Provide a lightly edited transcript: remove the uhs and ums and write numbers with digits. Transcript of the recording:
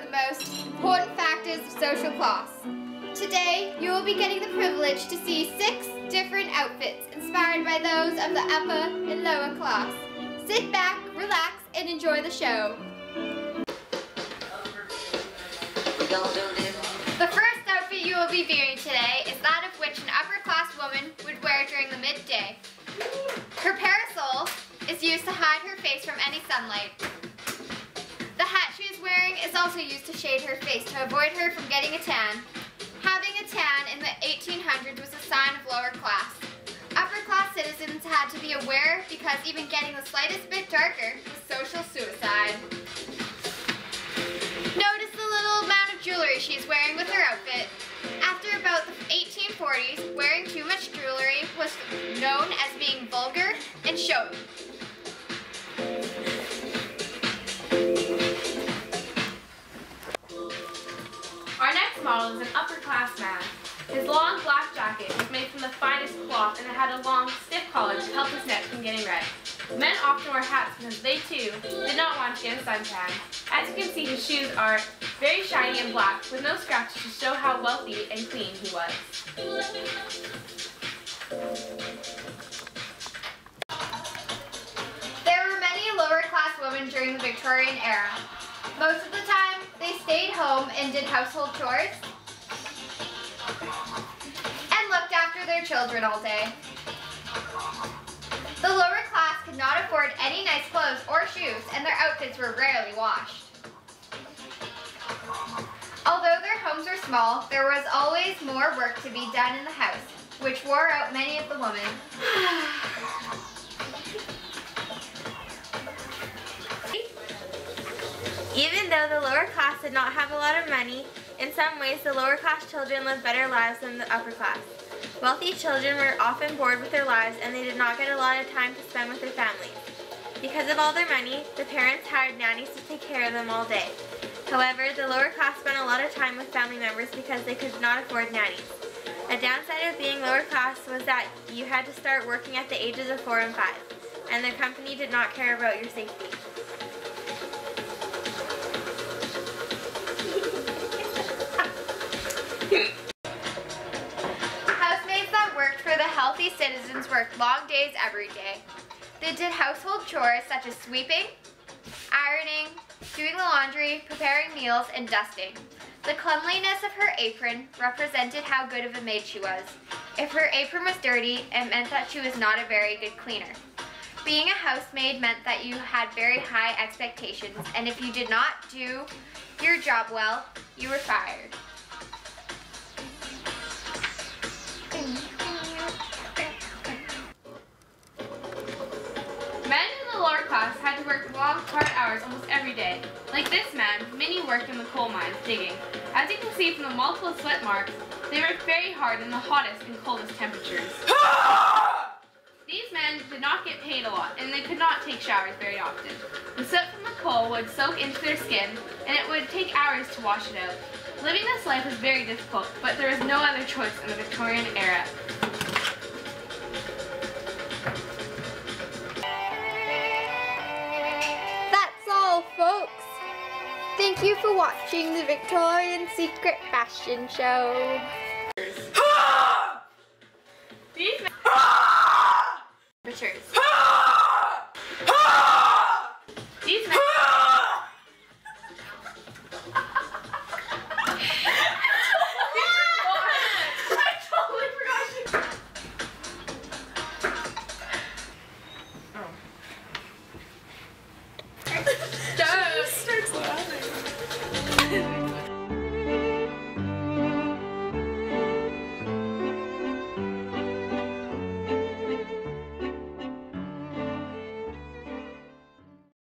the most important factors of social class. Today, you will be getting the privilege to see 6 different outfits inspired by those of the upper and lower class. Sit back, relax, and enjoy the show. The first outfit you will be viewing today is that of which an upper class woman would wear during the midday. Her parasol is used to hide her face from any sunlight. The hat she is wearing is also used to shade her face to avoid her from getting a tan. Having a tan in the 1800s was a sign of lower class. Upper class citizens had to be aware because even getting the slightest bit darker was social suicide. Notice the little amount of jewelry she's wearing with her outfit. After about the 1840s, wearing too much jewelry was known as being vulgar and showy. Our next model is an upper class man. His long black jacket was made from the finest cloth and it had a long, stiff collar to help his neck from getting red. Men often wore hats because they too did not want to get a suntan. As you can see, his shoes are very shiny and black with no scratches to show how wealthy and clean he was. There were many lower class women during the Victorian era. Most of the time, they stayed home and did household chores and looked after their children all day. The lower class could not afford any nice clothes or shoes, and their outfits were rarely washed. Although their homes were small, there was always more work to be done in the house, which wore out many of the women. Even though the lower class did not have a lot of money, in some ways the lower class children lived better lives than the upper class. Wealthy children were often bored with their lives and they did not get a lot of time to spend with their families. Because of all their money, the parents hired nannies to take care of them all day. However, the lower class spent a lot of time with family members because they could not afford nannies. A downside of being lower class was that you had to start working at the ages of 4 and 5, and their company did not care about your safety. Housemaids that worked for the healthy citizens worked long days every day. They did household chores such as sweeping, ironing, doing the laundry, preparing meals, and dusting. The cleanliness of her apron represented how good of a maid she was. If her apron was dirty, it meant that she was not a very good cleaner. Being a housemaid meant that you had very high expectations, and if you did not do your job well, you were fired. Men in the lower class had to work long, hard hours almost every day. Like this man, many worked in the coal mines digging. As you can see from the multiple sweat marks, they worked very hard in the hottest and coldest temperatures. These men did not get paid a lot, and they could not take showers very often. The soot from the coal would soak into their skin, and it would take hours to wash it out. Living this life was very difficult, but there was no other choice in the Victorian era. That's all, folks. Thank you for watching the Victorian Secret Fashion Show. These men These men I totally forgot. Oh. Starts laughing.